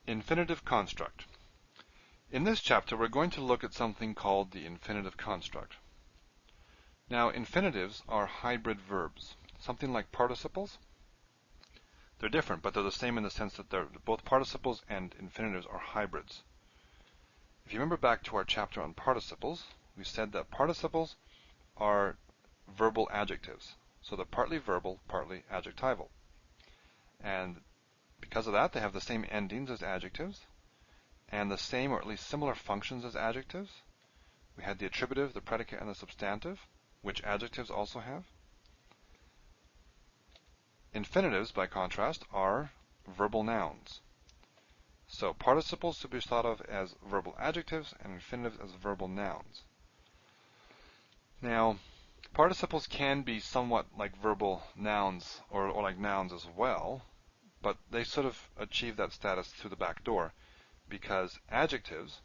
Infinitive Construct. In this chapter, we're going to look at something called the infinitive construct. Now, infinitives are hybrid verbs, something like participles. They're different, but they're the same in the sense that both participles and infinitives are hybrids. If you remember back to our chapter on participles, we said that participles are verbal adjectives. So they're partly verbal, partly adjectival. And because of that, they have the same endings as adjectives, and the same or at least similar functions as adjectives. We had the attributive, the predicate, and the substantive, which adjectives also have. Infinitives, by contrast, are verbal nouns. So participles should be thought of as verbal adjectives and infinitives as verbal nouns. Now, participles can be somewhat like verbal nouns or like nouns as well, but they sort of achieve that status through the back door, because adjectives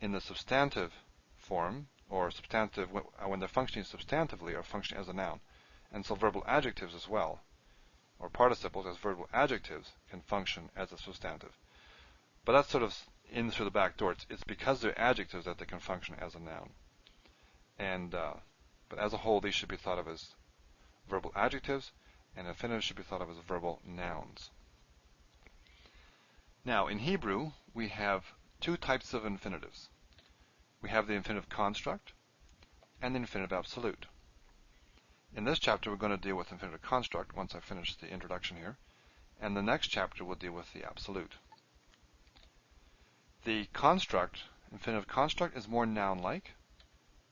in the substantive form, or substantive when they're functioning substantively, are functioning as a noun. And so verbal adjectives as well, or participles as verbal adjectives, can function as a substantive. But that's sort of in through the back door. It's because they're adjectives that they can function as a noun. And but as a whole, these should be thought of as verbal adjectives, and infinitives should be thought of as verbal nouns. Now, in Hebrew, we have two types of infinitives. We have the infinitive construct and the infinitive absolute. In this chapter, we're going to deal with infinitive construct once I finish the introduction here, and the next chapter will deal with the absolute. The construct, infinitive construct, is more noun-like,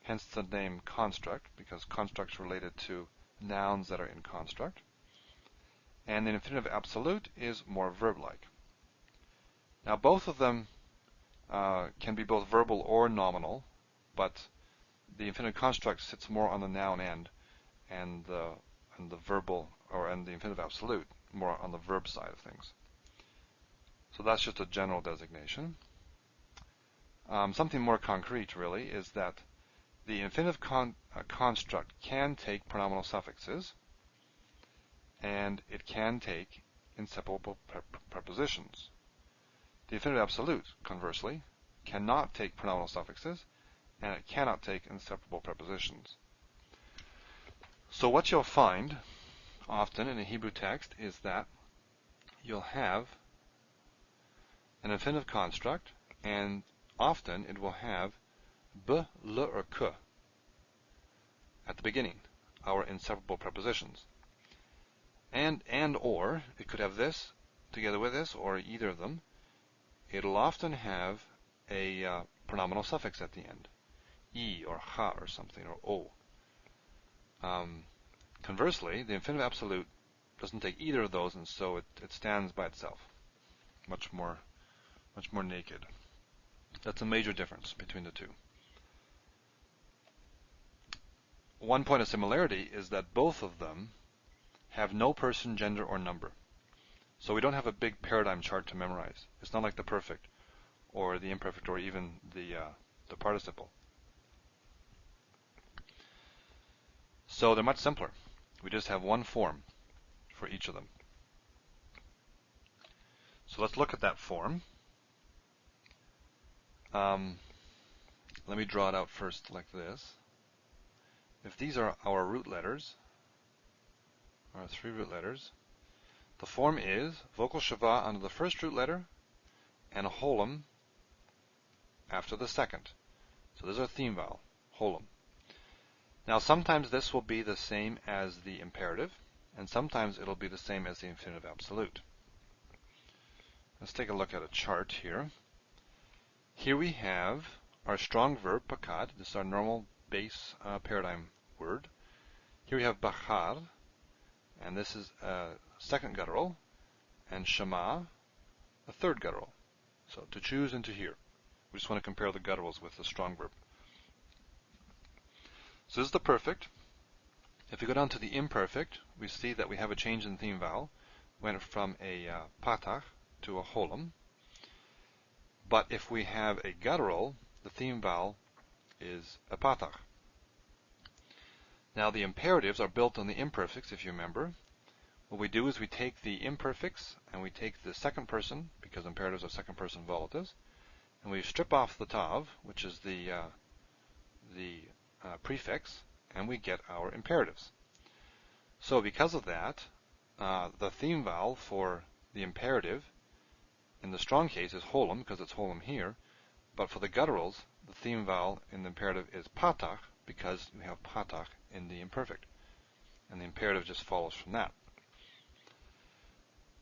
hence the name construct, because construct is related to nouns that are in construct. And the infinitive absolute is more verb-like. Now, both of them can be both verbal or nominal, but the infinitive construct sits more on the noun end, and the infinitive absolute more on the verb side of things. So that's just a general designation. Something more concrete, really, is that the infinitive construct can take pronominal suffixes, and it can take inseparable prepositions. The infinitive absolute, conversely, cannot take pronominal suffixes, and it cannot take inseparable prepositions. So what you'll find often in a Hebrew text is that you'll have an infinitive construct, and often it will have b, l, or k at the beginning, our inseparable prepositions. And or, it could have this together with this, or either of them. It'll often have a pronominal suffix at the end, e or ha or something, or o. Conversely, the infinitive absolute doesn't take either of those, and so it stands by itself, much more naked. That's a major difference between the two. One point of similarity is that both of them have no person, gender, or number. So we don't have a big paradigm chart to memorize. It's not like the perfect, or the imperfect, or even the participle. So they're much simpler. We just have one form for each of them. So let's look at that form. Let me draw it out first like this. If these are our root letters, our three root letters, the form is vocal shava under the first root letter and a holum after the second. So there's our theme vowel, holum. Now sometimes this will be the same as the imperative, and sometimes it'll be the same as the infinitive absolute. Let's take a look at a chart here. Here we have our strong verb, pakad. This is our normal base paradigm word. Here we have bachar, and this is a second guttural, and shema, a third guttural. So to choose and to hear. We just want to compare the gutturals with the strong verb. So this is the perfect. If we go down to the imperfect, we see that we have a change in theme vowel. Went from a patach to a holum. But if we have a guttural, the theme vowel is a patach. Now the imperatives are built on the imperfects, if you remember. what we do is we take the imperfects and we take the second person, because imperatives are second person volatives, and we strip off the tav, which is the prefix, and we get our imperatives. So because of that, the theme vowel for the imperative in the strong case is holum, because it's holum here, but for the gutturals, the theme vowel in the imperative is patach, because we have patach in the imperfect, and the imperative just follows from that.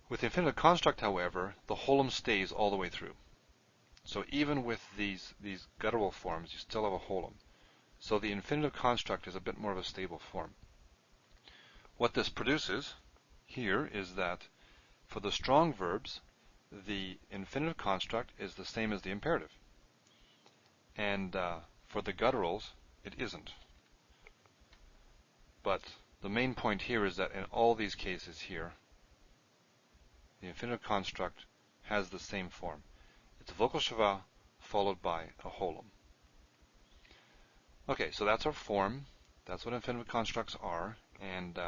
With the infinitive construct, however, the holum stays all the way through. So even with these guttural forms, you still have a holum. So the infinitive construct is a bit more of a stable form. What this produces here is that for the strong verbs, the infinitive construct is the same as the imperative. And for the gutturals, it isn't. But the main point here is that in all these cases here, the infinitive construct has the same form. It's a vocal shava followed by a holum. Okay, so that's our form. That's what infinitive constructs are, and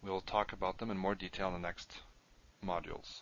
we'll talk about them in more detail in the next modules.